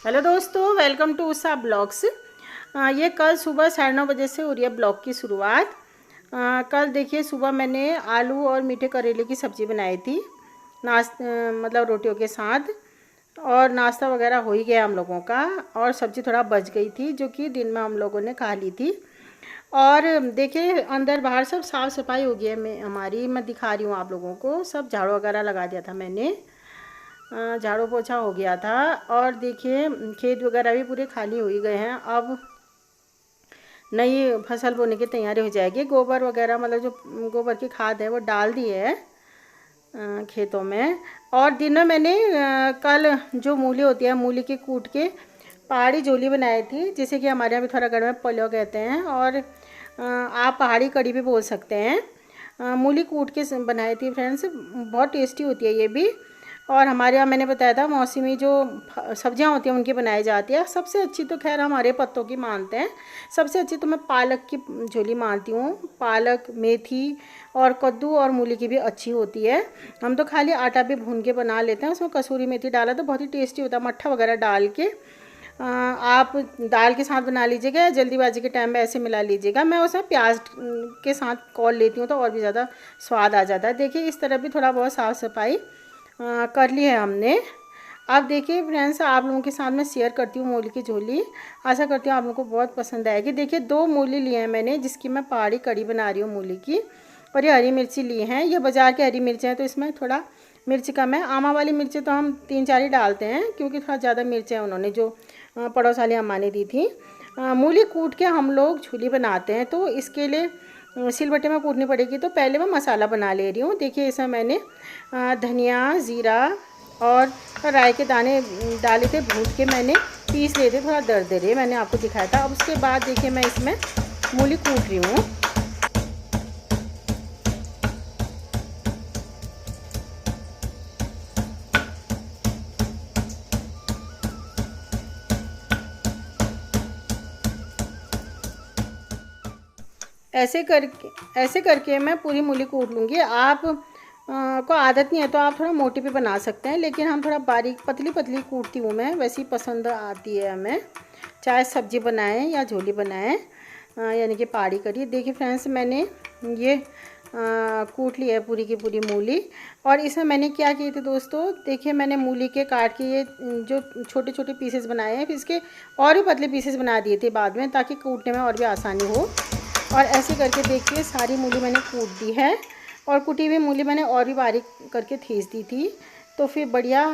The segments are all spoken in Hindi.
हेलो दोस्तों, वेलकम टू उषा ब्लॉग्स। ये कल सुबह 9:30 बजे से हो रही है ब्लॉग की शुरुआत। कल देखिए सुबह मैंने आलू और मीठे करेले की सब्ज़ी बनाई थी मतलब रोटियों के साथ। और नाश्ता वगैरह हो ही गया हम लोगों का। और सब्ज़ी थोड़ा बच गई थी जो कि दिन में हम लोगों ने खा ली थी। और देखिए अंदर बाहर सब साफ़ सफाई हो गई है। मैं दिखा रही हूँ आप लोगों को। सब झाड़ू वगैरह लगा दिया था मैंने। झाड़ू पोछा हो गया था। और देखिए खेत वगैरह भी पूरे खाली हो ही गए हैं। अब नई फसल बोने की तैयारी हो जाएगी। गोबर वगैरह मतलब जो गोबर की खाद है वो डाल दी है खेतों में। और दिन में मैंने कल जो मूली होती है, मूली की कूट के पहाड़ी झोली बनाई थी, जिसे कि हमारे यहाँ पिथौरागढ़ में पलो कहते हैं। और आप पहाड़ी कड़ी भी बोल सकते हैं। मूली कूट के बनाई थी फ्रेंड्स, बहुत टेस्टी होती है ये भी। और हमारे यहाँ मैंने बताया था मौसमी जो सब्जियां होती हैं उनकी बनाई जाती है। सबसे अच्छी तो खैर हमारे पत्तों की मानते हैं। सबसे अच्छी तो मैं पालक की झोली मानती हूँ। पालक, मेथी और कद्दू और मूली की भी अच्छी होती है। हम तो खाली आटा भी भून के बना लेते हैं, उसमें कसूरी मेथी डाला तो बहुत ही टेस्टी होता है। मट्ठा वगैरह डाल के आप दाल के साथ बना लीजिएगा या जल्दीबाजी के टाइम में ऐसे मिला लीजिएगा। मैं उसमें प्याज के साथ कौल लेती हूँ तो और भी ज़्यादा स्वाद आ जाता है। देखिए इस तरह भी थोड़ा बहुत साफ़ सफाई कर ली है हमने। अब देखिए फ्रेंड्स, आप लोगों के साथ मैं शेयर करती हूँ मूली की झोली। आशा करती हूँ आप लोगों को बहुत पसंद आएगी। देखिए 2 मूली लिए हैं मैंने, जिसकी मैं पहाड़ी कड़ी बना रही हूँ मूली की। और ये हरी मिर्ची ली हैं। ये बाज़ार की हरी मिर्च हैं तो इसमें थोड़ा मिर्च कम है। आमा वाली मिर्ची तो हम 3-4 ही डालते हैं क्योंकि थोड़ा ज़्यादा मिर्च है उन्होंने जो पड़ोस वाली अम्मा ने दी थी। मूली कूट के हम लोग झोली बनाते हैं तो इसके लिए सिलबट्टे में कूटनी पड़ेगी। तो पहले मैं मसाला बना ले रही हूँ। देखिए इसमें मैंने धनिया, ज़ीरा और राई के दाने डाले थे, भून के मैंने पीस लिए थे, थोड़ा दरदरे मैंने आपको दिखाया था। अब उसके बाद देखिए मैं इसमें मूली कूट रही हूँ। ऐसे करके मैं पूरी मूली कूट लूँगी। आप को आदत नहीं है तो आप थोड़ा मोटी भी बना सकते हैं, लेकिन हम थोड़ा बारीक पतली पतली कूटती हूँ मैं, वैसी पसंद आती है हमें, चाहे सब्जी बनाएं या झोली बनाएं, यानी कि पहाड़ी करी। देखिए फ्रेंड्स, मैंने ये कूट ली है पूरी की पूरी मूली। और इसमें मैंने क्या किए थे दोस्तों, देखिए मैंने मूली के काट के ये जो छोटे छोटे पीसेस बनाए हैं, फिर इसके और भी पतले पीसेस बना दिए थे बाद में, ताकि कूटने में और भी आसानी हो। और ऐसे करके देखिए सारी मूली मैंने कूट दी है। और कुटी हुई मूली मैंने और भी बारीक करके थीस दी थी। तो फिर बढ़िया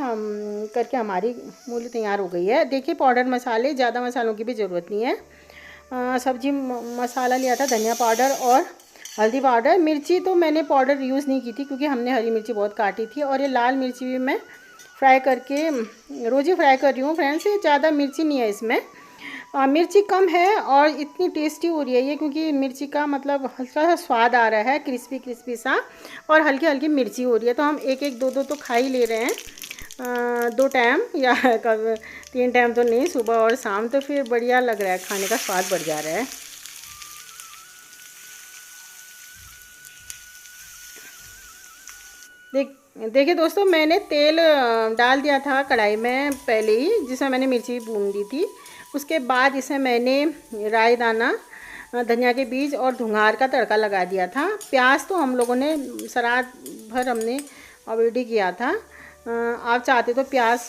करके हमारी मूली तैयार हो गई है। देखिए पाउडर मसाले, ज़्यादा मसालों की भी ज़रूरत नहीं है। सब्जी मसाला लिया था, धनिया पाउडर और हल्दी पाउडर। मिर्ची तो मैंने पाउडर यूज़ नहीं की थी क्योंकि हमने हरी मिर्ची बहुत काटी थी। और ये लाल मिर्ची भी मैं फ्राई करके रोज़ ही फ्राई कर रही हूँ फ्रेंड्स। ये ज़्यादा मिर्ची नहीं है इसमें, मिर्ची कम है और इतनी टेस्टी हो रही है ये, क्योंकि मिर्ची का मतलब हल्का सा स्वाद आ रहा है, क्रिस्पी क्रिस्पी सा, और हल्की हल्की मिर्ची हो रही है। तो हम एक एक दो दो तो खा ही ले रहे हैं, 2 टाइम या कब 3 टाइम तो नहीं, सुबह और शाम। तो फिर बढ़िया लग रहा है, खाने का स्वाद बढ़ जा रहा है। देखिए दोस्तों, मैंने तेल डाल दिया था कढ़ाई में पहले ही, जिसमें मैंने मिर्ची भून दी थी। उसके बाद इसमें मैंने राई दाना, धनिया के बीज और धुंगार का तड़का लगा दिया था। प्याज तो हम लोगों ने रात भर हमने ऑलरेडी किया था। आप चाहते तो प्याज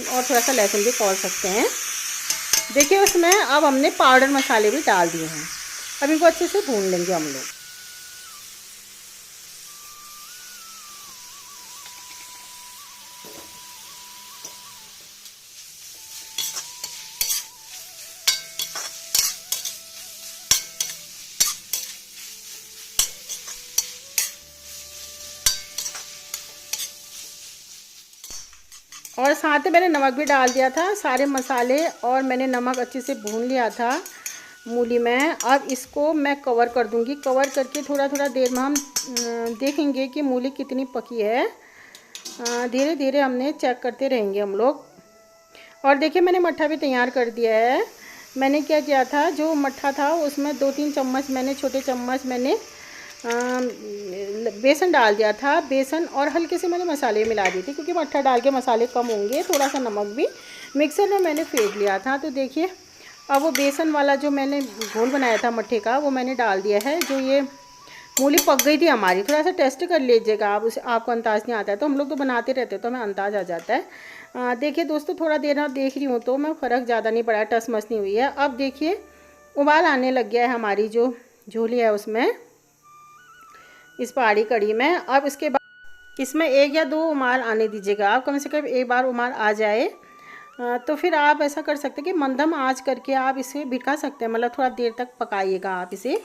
और थोड़ा सा लहसुन भी खोल सकते हैं। देखिए उसमें अब हमने पाउडर मसाले भी डाल दिए हैं। अब इनको अच्छे से भून लेंगे हम लोग। और साथ में मैंने नमक भी डाल दिया था, सारे मसाले, और मैंने नमक अच्छे से भून लिया था मूली में। अब इसको मैं कवर कर दूंगी। कवर करके थोड़ा थोड़ा देर में हम देखेंगे कि मूली कितनी पकी है। धीरे धीरे हमने चेक करते रहेंगे हम लोग। और देखिए मैंने मट्ठा भी तैयार कर दिया है। मैंने क्या किया था, जो मट्ठा था उसमें 2-3 चम्मच मैंने, छोटे चम्मच मैंने बेसन डाल दिया था। बेसन और हल्के से मैंने मसाले मिला दिए थे, क्योंकि मट्ठा डाल के मसाले कम होंगे, थोड़ा सा नमक भी। मिक्सर में मैंने फेंट लिया था। तो देखिए अब वो बेसन वाला जो मैंने घोल बनाया था मट्ठे का वो मैंने डाल दिया है। जो ये मूली पक गई थी हमारी, थोड़ा सा टेस्ट कर लीजिएगा आप, उसे आपको अंदाज़ नहीं आता है तो हम लोग तो बनाते रहते हैं तो हमें अंदाज़ आ जाता है। देखिए दोस्तों थोड़ा देर अब देख रही हूँ तो मैं फ़र्क ज़्यादा नहीं पड़ा, टसमस नहीं हुई है। अब देखिए उबाल आने लग गया है हमारी जो झोली है उसमें, इस पहाड़ी कड़ी में। अब इसके बाद इसमें 1 या 2 उबाल आने दीजिएगा आप, कम से कम एक बार उबाल आ जाए तो फिर आप ऐसा कर सकते हैं कि मंदम आंच करके आप इसे भिगा सकते हैं, मतलब थोड़ा देर तक पकाइएगा आप इसे।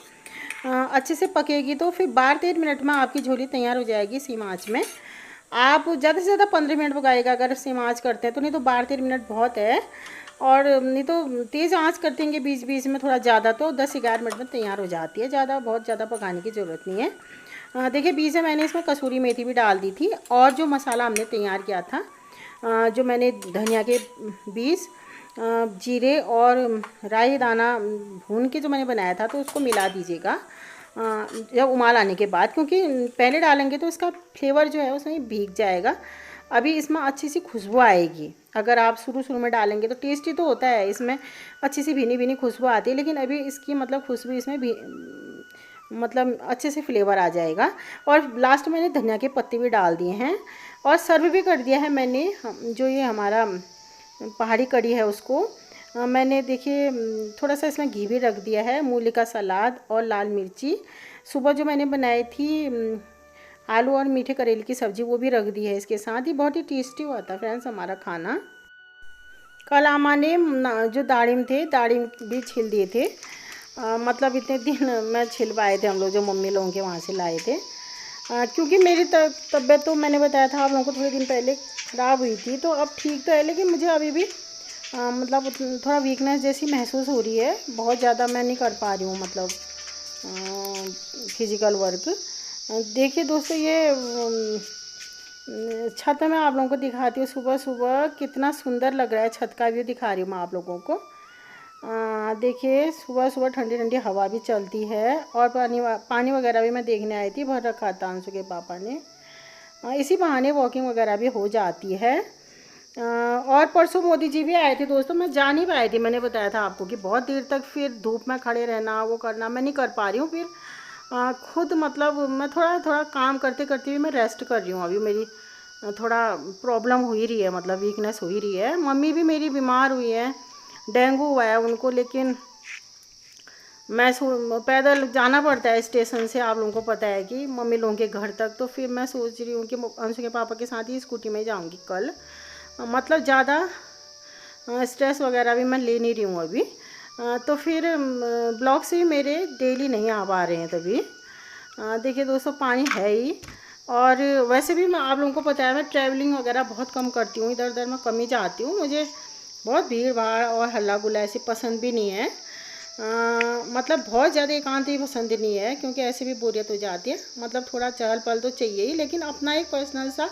अच्छे से पकेगी तो फिर 12-13 मिनट में आपकी झोली तैयार हो जाएगी सीम आंच में। आप ज़्यादा से ज़्यादा 15 मिनट पकाइएगा अगर सीम आंच करते हैं तो, नहीं तो 12-13 मिनट बहुत है। और नहीं तो तेज़ आंच करते हैं बीच बीच में थोड़ा ज़्यादा तो 10-11 मिनट में तैयार हो जाती है, बहुत ज़्यादा पकाने की ज़रूरत नहीं है। देखिए बीच में मैंने इसमें कसूरी मेथी भी डाल दी थी, और जो मसाला हमने तैयार किया था, जो मैंने धनिया के बीज, जीरे और राई दाना भून के जो मैंने बनाया था तो उसको मिला दीजिएगा जब उबाल आने के बाद, क्योंकि पहले डालेंगे तो इसका फ्लेवर जो है उसमें भीग जाएगा। अभी इसमें अच्छी सी खुशबू आएगी, अगर आप शुरू में डालेंगे तो टेस्टी तो होता है, इसमें अच्छी सी भीनी भीनी खुशबू आती है, लेकिन अभी इसकी मतलब खुशबू इसमें भी मतलब अच्छे से फ्लेवर आ जाएगा। और लास्ट मैंने धनिया के पत्ते भी डाल दिए हैं और सर्व भी कर दिया है मैंने। जो ये हमारा पहाड़ी कड़ी है उसको मैंने देखिए थोड़ा सा इसमें घी भी रख दिया है, मूली का सलाद और लाल मिर्ची। सुबह जो मैंने बनाई थी आलू और मीठे करेले की सब्ज़ी वो भी रख दी है इसके साथ ही। बहुत ही टेस्टी हुआ था फ्रेंड्स हमारा खाना। कल आमा ने जो दाड़िम थे, दाड़िम भी छिल दिए थे, मतलब इतने दिन में छिलवाए थे हम लोग, जो मम्मी लोगों के वहाँ से लाए थे। क्योंकि मेरी तबीयत तो मैंने बताया था आप लोगों को थोड़े दिन पहले ख़राब हुई थी, तो अब ठीक तो है, लेकिन मुझे अभी भी मतलब थोड़ा वीकनेस जैसी महसूस हो रही है। बहुत ज़्यादा मैं नहीं कर पा रही हूँ मतलब फिज़िकल वर्क। देखिए दोस्तों ये छत में आप लोगों को दिखाती हूँ, सुबह सुबह कितना सुंदर लग रहा है, छत का व्यू दिखा रही हूँ मैं आप लोगों को। देखिए सुबह सुबह ठंडी ठंडी हवा भी चलती है, और पानी वगैरह भी मैं देखने आई थी, भर रखा था अंशु के पापा ने। इसी बहाने वॉकिंग वगैरह भी हो जाती है। और परसों मोदी जी भी आए थे दोस्तों, मैं जा नहीं पाई थी, मैंने बताया था आपको कि बहुत देर तक फिर धूप में खड़े रहना वो करना मैं नहीं कर पा रही हूँ। फिर खुद मतलब मैं थोड़ा थोड़ा काम करते करते भी मैं रेस्ट कर रही हूँ। अभी मेरी थोड़ा प्रॉब्लम हो ही रही है, मतलब वीकनेस हो ही रही है। मम्मी भी मेरी बीमार हुई है, डेंगू हुआ है उनको, लेकिन मैं पैदल जाना पड़ता है स्टेशन से, आप लोगों को पता है कि मम्मी लोगों के घर तक। तो फिर मैं सोच रही हूँ कि अंशु के पापा के साथ ही स्कूटी में जाऊँगी कल, मतलब ज़्यादा स्ट्रेस वगैरह भी मैं ले नहीं रही हूँ अभी। तो फिर ब्लॉग से भी मेरे डेली नहीं आ पा रहे हैं तभी। देखिए दोस्तों पानी है ही, और वैसे भी मैं आप लोगों को पता है मैं ट्रैवलिंग वगैरह बहुत कम करती हूँ, इधर उधर मैं कम ही जाती हूँ। मुझे बहुत भीड़ भाड़ और हल्ला गुल्ला ऐसी पसंद भी नहीं है। मतलब बहुत ज़्यादा एकांत ही पसंद नहीं है, क्योंकि ऐसे भी बोरियत हो जाती है। मतलब थोड़ा चहल पहल तो चाहिए ही, लेकिन अपना एक पर्सनल सा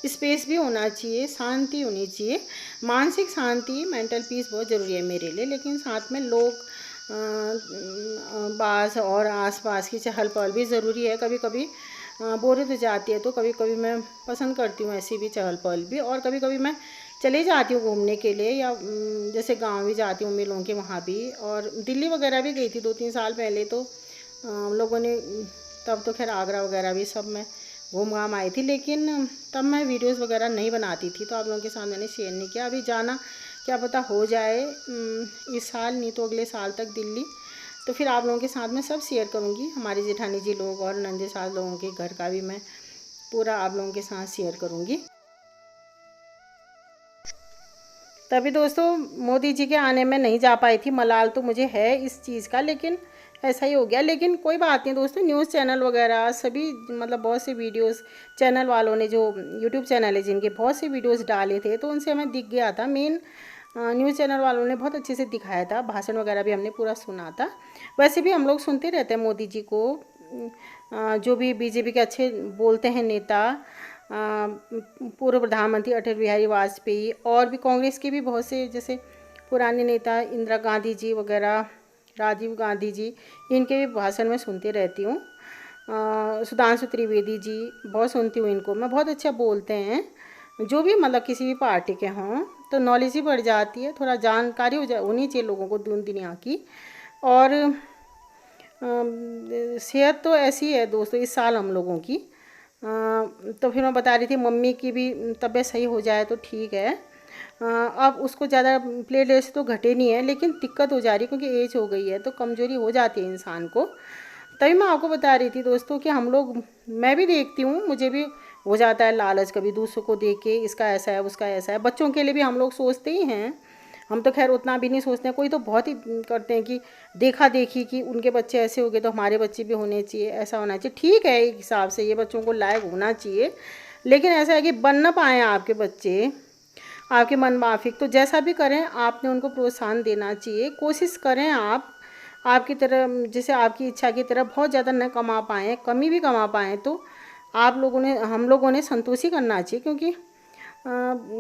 स्पेस भी होना चाहिए, शांति होनी चाहिए। मानसिक शांति, मेंटल पीस बहुत ज़रूरी है मेरे लिए, लेकिन साथ में लोग बास और आसपास की चहल पहल भी ज़रूरी है। कभी कभी बोरियत हो जाती है तो कभी कभी मैं पसंद करती हूँ ऐसी भी चहल पहल भी, और कभी कभी मैं चले जाती हूँ घूमने के लिए, या जैसे गांव भी जाती हूँ मिलों के वहाँ भी। और दिल्ली वगैरह भी गई थी 2-3 साल पहले, तो हम लोगों ने तब तो खैर आगरा वगैरह भी सब मैं घूम घाम आई थी, लेकिन तब मैं वीडियोस वगैरह नहीं बनाती थी तो आप लोगों के साथ मैंने शेयर नहीं किया। अभी जाना क्या पता हो जाए इस साल, नहीं तो अगले साल तक दिल्ली, तो फिर आप लोगों के साथ मैं सब शेयर करूँगी। हमारी जेठानी जी लोग और नंदे सास लोगों के घर का भी मैं पूरा आप लोगों के साथ शेयर करूँगी। तभी दोस्तों मोदी जी के आने में नहीं जा पाई थी, मलाल तो मुझे है इस चीज़ का, लेकिन ऐसा ही हो गया। लेकिन कोई बात नहीं दोस्तों, न्यूज़ चैनल वगैरह सभी मतलब बहुत से वीडियोस चैनल वालों ने, जो यूट्यूब चैनल है जिनके, बहुत से वीडियोस डाले थे, तो उनसे हमें दिख गया था। मेन न्यूज़ चैनल वालों ने बहुत अच्छे से दिखाया था, भाषण वगैरह भी हमने पूरा सुना था। वैसे भी हम लोग सुनते रहते हैं मोदी जी को, जो भी बीजेपी के अच्छे बोलते हैं नेता, पूर्व प्रधानमंत्री अटल बिहारी वाजपेयी, और भी कांग्रेस के भी बहुत से जैसे पुराने नेता इंदिरा गांधी जी वगैरह, राजीव गांधी जी, इनके भी भाषण में सुनती रहती हूँ। सुधांशु त्रिवेदी जी बहुत सुनती हूँ इनको मैं, बहुत अच्छा बोलते हैं, जो भी मतलब किसी भी पार्टी के हों। तो नॉलेज ही बढ़ जाती है, थोड़ा जानकारी होनी चाहिए लोगों को दुनिया की। और सेहत तो ऐसी है दोस्तों इस साल हम लोगों की। तो फिर मैं बता रही थी मम्मी की भी तबीयत सही हो जाए तो ठीक है। अब उसको ज़्यादा प्लेटलेट्स तो घटे नहीं है, लेकिन दिक्कत हो जा रही है क्योंकि एज हो गई है तो कमज़ोरी हो जाती है इंसान को। तभी मैं आपको बता रही थी दोस्तों कि हम लोग, मैं भी देखती हूँ, मुझे भी हो जाता है लालच कभी दूसरों को देख के, इसका ऐसा है उसका ऐसा है। बच्चों के लिए भी हम लोग सोचते ही हैं, हम तो खैर उतना भी नहीं सोचते हैं, कोई तो बहुत ही करते हैं कि देखा देखी कि उनके बच्चे ऐसे हो गए तो हमारे बच्चे भी होने चाहिए, ऐसा होना चाहिए। ठीक है, एक हिसाब से ये बच्चों को लायक होना चाहिए, लेकिन ऐसा है कि बन ना पाएँ आपके बच्चे आपके मन माफिक, तो जैसा भी करें आपने उनको प्रोत्साहन देना चाहिए। कोशिश करें आप आपकी तरह, जैसे आपकी इच्छा की तरह बहुत ज़्यादा न कमा पाएँ, कमी भी कमा पाएँ तो आप लोगों ने, हम लोगों ने संतोषी करना चाहिए, क्योंकि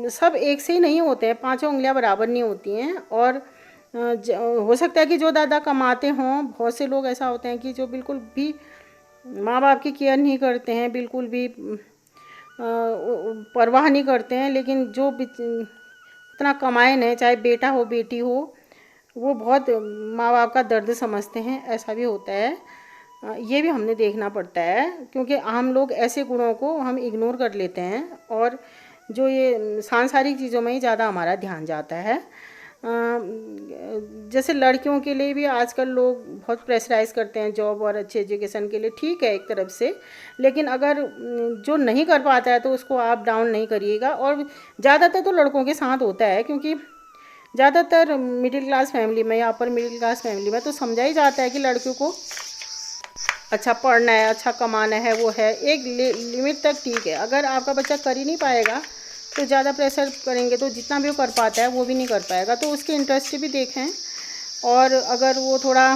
सब एक से ही नहीं होते हैं, पांचों उंगलियां बराबर नहीं होती हैं। और हो सकता है कि जो ज़्यादा कमाते हों, बहुत से लोग ऐसा होते हैं कि जो बिल्कुल भी माँ बाप की केयर नहीं करते हैं, बिल्कुल भी परवाह नहीं करते हैं, लेकिन जो इतना कमाए नहीं, चाहे बेटा हो बेटी हो, वो बहुत माँ बाप का दर्द समझते हैं, ऐसा भी होता है। ये भी हमने देखना पड़ता है, क्योंकि हम लोग ऐसे गुणों को हम इग्नोर कर लेते हैं और जो ये सांसारिक चीज़ों में ही ज़्यादा हमारा ध्यान जाता है। जैसे लड़कियों के लिए भी आजकल लोग बहुत प्रेशराइज़ करते हैं जॉब और अच्छे एजुकेशन के लिए, ठीक है एक तरफ से, लेकिन अगर जो नहीं कर पाता है तो उसको आप डाउन नहीं करिएगा। और ज़्यादातर तो लड़कों के साथ होता है, क्योंकि ज़्यादातर मिडिल क्लास फैमिली में या अपर मिडिल क्लास फैमिली में तो समझा ही जाता है कि लड़कियों को अच्छा पढ़ना है, अच्छा कमाना है, वो है एक लिमिट तक ठीक है। अगर आपका बच्चा कर ही नहीं पाएगा तो ज़्यादा प्रेशर करेंगे तो जितना भी वो कर पाता है वो भी नहीं कर पाएगा, तो उसके इंटरेस्ट भी देखें। और अगर वो थोड़ा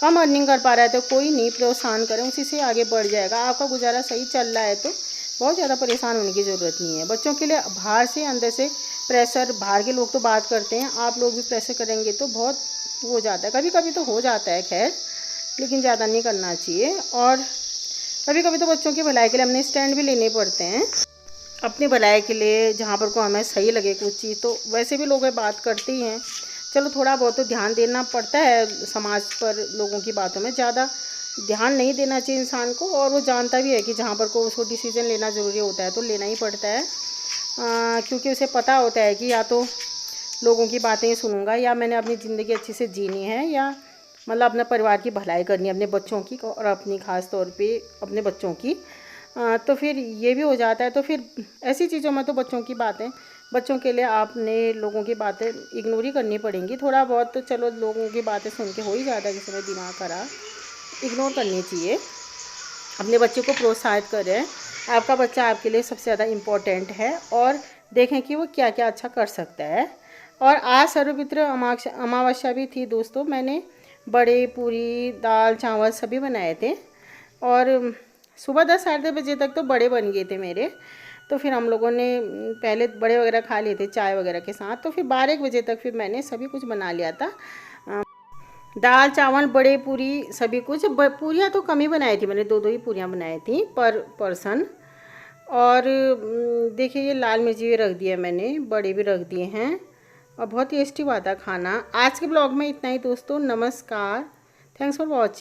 कम अर्निंग कर पा रहा है तो कोई नहीं, प्रोत्साहन करें, उसी से आगे बढ़ जाएगा। आपका गुजारा सही चल रहा है तो बहुत ज़्यादा परेशान होने की ज़रूरत नहीं है। बच्चों के लिए बाहर से अंदर से प्रेशर, बाहर के लोग तो बात करते हैं, आप लोग भी प्रेशर करेंगे तो बहुत हो जाता है, कभी कभी तो हो जाता है खैर, लेकिन ज़्यादा नहीं करना चाहिए। और कभी कभी तो बच्चों की भलाई के लिए हमने स्टैंड भी लेने पड़ते हैं, अपनी भलाई के लिए, जहाँ पर को हमें सही लगे कुछ चीज़, तो वैसे भी लोग बात करते ही हैं। चलो थोड़ा बहुत तो ध्यान देना पड़ता है समाज पर, लोगों की बातों में ज़्यादा ध्यान नहीं देना चाहिए इंसान को। और वो जानता भी है कि जहाँ पर को उसको डिसीज़न लेना ज़रूरी होता है तो लेना ही पड़ता है, क्योंकि उसे पता होता है कि या तो लोगों की बातें सुनूंगा, या मैंने अपनी ज़िंदगी अच्छे से जीनी है, या मतलब अपने परिवार की भलाई करनी है, अपने बच्चों की और अपनी ख़ास तौर पे अपने बच्चों की। तो फिर ये भी हो जाता है। तो फिर ऐसी चीज़ों में तो बच्चों की बातें, बच्चों के लिए आपने लोगों की बातें इग्नोर ही करनी पड़ेंगी। थोड़ा बहुत तो चलो लोगों की बातें सुन के हो ही जाता है, किसी में दिमाग खराब, इग्नोर करनी चाहिए। अपने बच्चे को प्रोत्साहित करें, आपका बच्चा आपके लिए सबसे ज़्यादा इम्पोर्टेंट है, और देखें कि वो क्या क्या अच्छा कर सकता है। और आज सर्वपितृ अमावस्या भी थी दोस्तों, मैंने बड़े, पूरी, दाल चावल सभी बनाए थे, और सुबह 10 साढ़े 10 बजे तक तो बड़े बन गए थे मेरे। तो फिर हम लोगों ने पहले बड़े वगैरह खा लिए थे चाय वगैरह के साथ, तो फिर 12-1 बजे तक फिर मैंने सभी कुछ बना लिया था, दाल चावल बड़े पूरी सभी कुछ। पूरियाँ तो कम ही बनाई थी मैंने, 2-2 ही पूरियाँ बनाई थी पर पर्सन। और देखिए ये लाल मिर्ची भी रख दिया मैंने, बड़े भी रख दिए हैं, और बहुत टेस्टी हुआ था खाना। आज के ब्लॉग में इतना ही दोस्तों, नमस्कार, थैंक्स फॉर वॉचिंग।